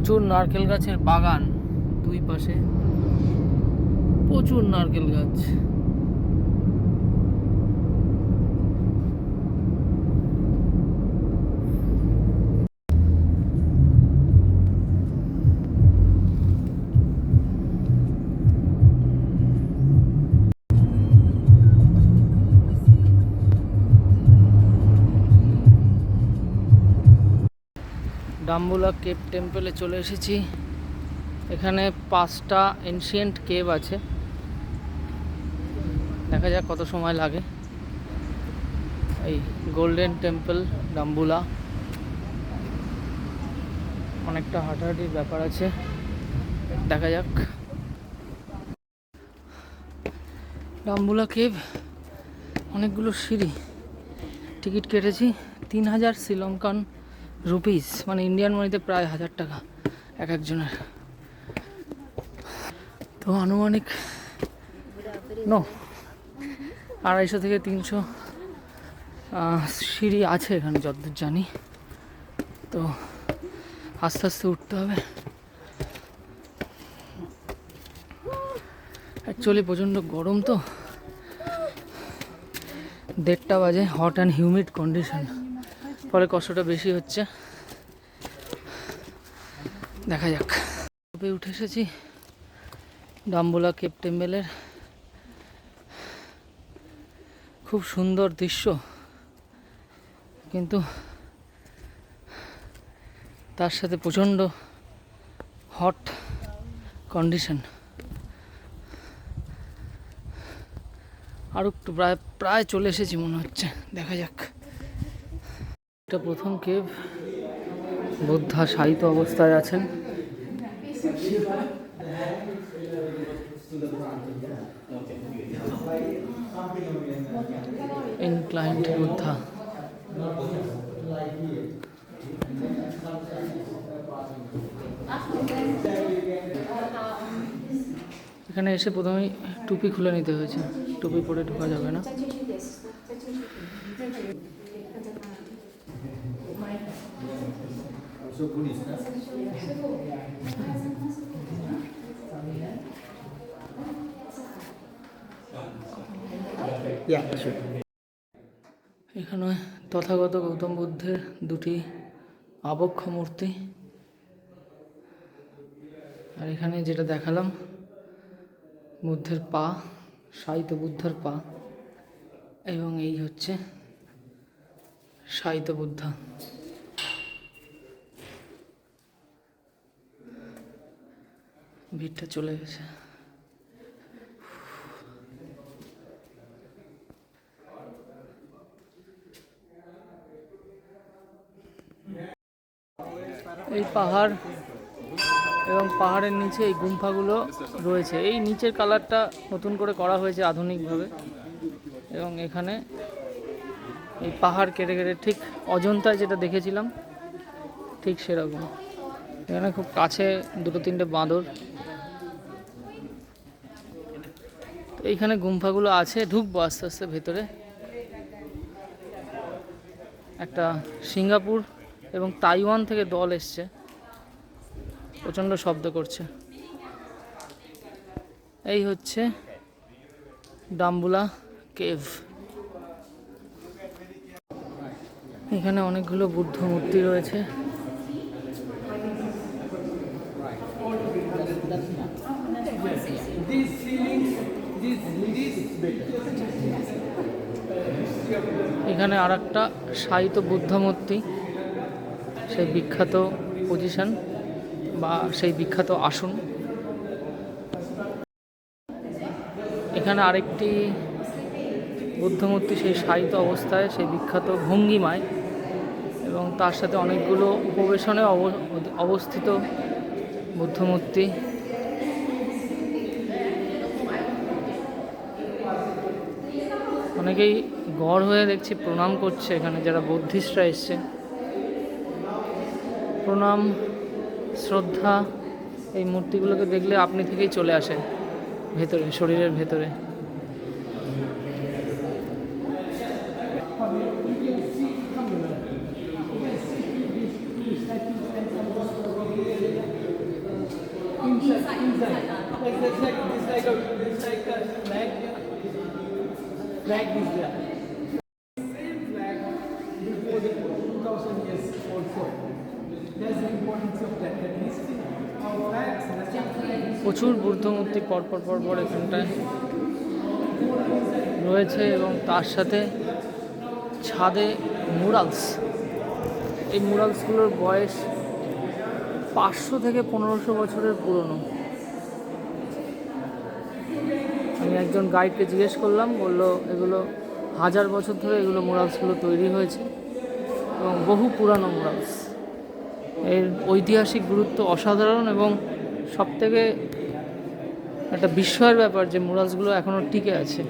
প্রচুর নারকেল গাছের বাগান, দুই পাশে প্রচুর নারকেল গাছ। ডাম্বুলা কেভ টেম্পলে চলে এসেছি। এখানে 5টা এনশিয়েন্ট কেভ আছে, দেখা যাক কত সময় লাগে। এই গোল্ডেন টেম্পল ডাম্বুলা, অনেকটা হাঁটাহাঁটির ব্যাপার আছে, দেখা যাক। ডাম্বুলা কেভ অনেকগুলো সিঁড়ি, টিকিট কেটেছি 3000 শ্রীলঙ্কান রুপিস, মানে ইন্ডিয়ান মানিতে প্রায় 1000 টাকা এক একজনের। তো আনুমানিক 250 থেকে 300 সিঁড়ি আছে এখানে যতদূর জানি। তো আস্তে আস্তে উঠতে হবে। অ্যাকচুয়ালি প্রচণ্ড গরম, তো 1:30 বাজে, হট অ্যান্ড হিউমিড কন্ডিশন, ফলে কষ্টটা বেশি হচ্ছে। দেখা যাক। উঠে এসেছি ডাম্বুলা কেভ টেম্পলের। খুব সুন্দর দৃশ্য, কিন্তু তার সাথে প্রচণ্ড হট কন্ডিশন। আর একটু প্রায় চলে এসেছি মনে হচ্ছে, দেখা যাক। এটা প্রথম কেভ, বুদ্ধা শায়িত অবস্থায় আছেন। ইনক্লাইন্ড বুদ্ধা। এখানে এসে প্রথমেই টুপি খুলে নিতে হয়েছে, টুপি পরে ঢোকা যাবে না। এখানে তথাগত গৌতম বুদ্ধের 2টি আবক্ষ মূর্তি। আর এখানে যেটা দেখালাম, বুদ্ধের পা, শায়িত বুদ্ধের পা, এবং এই হচ্ছে শায়িত বুদ্ধা। ভিড়টা চলে গেছে। এই পাহাড় এবং পাহাড়ের নিচে এই গুম্ফাগুলো রয়েছে। এই নিচের কালারটা নতুন করে করা হয়েছে আধুনিকভাবে, এবং এখানে এই পাহাড় কেটে কেটে ঠিক অজন্তায় যেটা দেখেছিলাম ঠিক সেরকম। এখানে খুব কাছে 2-3টে বাঁদর। এইখানে গুম্ফাগুলো আছে, ঢুকবো আস্তে আস্তে ভেতরে। একটা সিঙ্গাপুর এবং তাইওয়ান থেকে দল এসছে, প্রচণ্ড শব্দ করছে। এই হচ্ছে ডাম্বুলা কেভ। এখানে অনেকগুলো বুদ্ধ মূর্তি রয়েছে। এখানে আর একটা শায়িত বুদ্ধ মূর্তি, সেই বিখ্যাত পজিশন বা সেই বিখ্যাত আসন। এখানে আরেকটি বুদ্ধ মূর্তি, সেই শায়িত অবস্থায়, সেই বিখ্যাত ভঙ্গিমায়, এবং তার সাথে অনেকগুলো উপবেশনে অবস্থিত বুদ্ধ মূর্তি। অনেকেই গড় হয়ে দেখছি প্রণাম করছে এখানে, যারা বুদ্ধিস্টরা এসছে। প্রণাম, শ্রদ্ধা এই মূর্তিগুলোকে দেখলে আপনি থেকেই চলে আসে ভেতরে, শরীরের ভেতরে। flag is there. প্রচুর বুদ্ধ মূর্তি পরপর পরপর এখানটায় রয়েছে এবং তার সাথে ছাদে মুরালস। এই মুরালসগুলোর বয়স 500 থেকে 1500 বছরের পুরনো। আমি একজন গাইডকে জিজ্ঞেস করলাম, বললো এগুলো 1000 বছর ধরে এগুলো মুরালসগুলো তৈরি হয়েছে এবং বহু পুরানো মুরালস। এর ঐতিহাসিক গুরুত্ব অসাধারণ এবং সবথেকে একটা বিস্ময়ের ব্যাপার যে মুরালসগুলো এখনও টিকে আছে।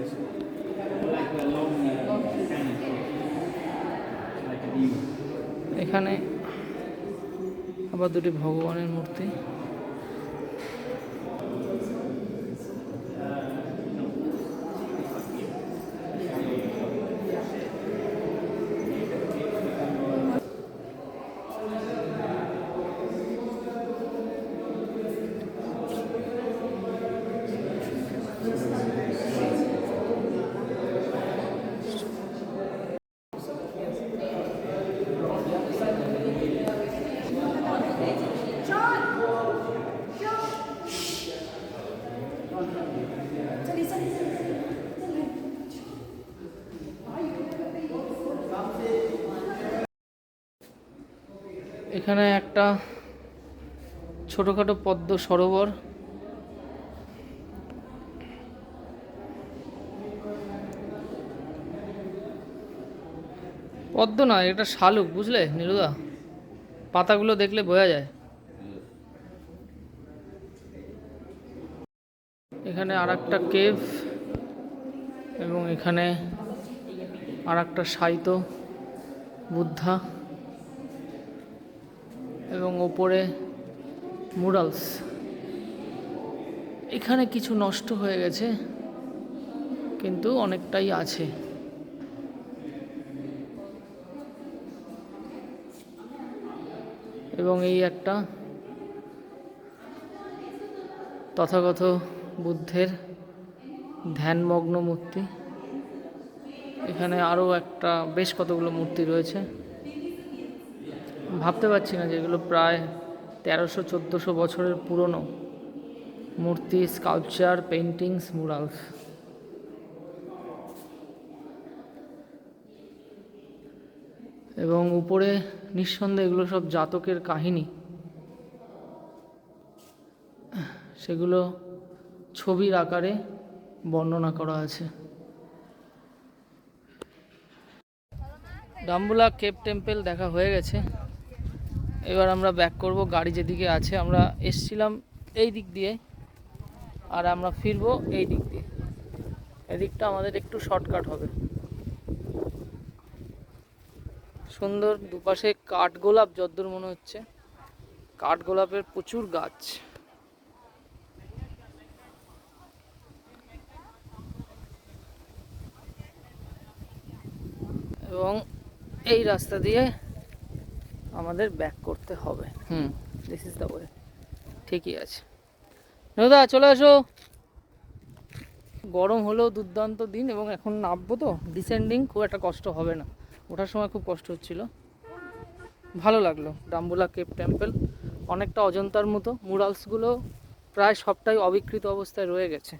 এখানে আবার দুটি ভগবানের মূর্তি। এখানে একটা ছোটোখাটো পদ্ম সরোবর, পদ্ম না, এটা শালুক, বুঝলে নীলুদা, পাতাগুলো দেখলে বোঝা যায়। এখানে আর একটা কেভ এবং এখানে আর একটা শায়িত বুদ্ধা এবং ওপরে মুরালস। এখানে কিছু নষ্ট হয়ে গেছে কিন্তু অনেকটাই আছে। এবং এই একটা তথাগত বুদ্ধের ধ্যানমগ্ন মূর্তি। এখানে আরও একটা বেশ কতগুলো মূর্তি রয়েছে। ভাবতে পারছি না যে এগুলো প্রায় 1300-1400 বছরের পুরনো মূর্তি, স্কাল্পচার, পেইন্টিংস, মুরালস। এবং উপরে নিঃসন্দেহে এগুলো সব জাতকের কাহিনী, সেগুলো ছবির আকারে বর্ণনা করা আছে। ডাম্বুলা কেভ টেম্পল দেখা হয়ে গেছে। এবার আমরা ব্যাক করব, গাড়ি যেদিকে আছে। আমরা এসছিলাম এই দিক দিয়ে আর আমরা ফিরবো এই দিক দিয়ে। এদিকটা আমাদের একটু শর্টকাট হবে। সুন্দর দুপাশে কাঠগোলাপ, যদ্দূর মনে হচ্ছে কাঠগোলাপের প্রচুর গাছ। এবং এই রাস্তা দিয়ে আমাদের ব্যাক করতে হবে। This is the way. ঠিকই আছে। দাদা চলে আসো। গরম হলেও দুর্দান্ত দিন এবং এখন নামবো তো, ডিসেন্ডিং খুব একটা কষ্ট হবে না। ওঠার সময় খুব কষ্ট হচ্ছিল। ভালো লাগলো ডাম্বুলা কেভ টেম্পল, অনেকটা অজন্তার মতো। মুরালসগুলো প্রায় সবটাই অবিকৃত অবস্থায় রয়ে গেছে।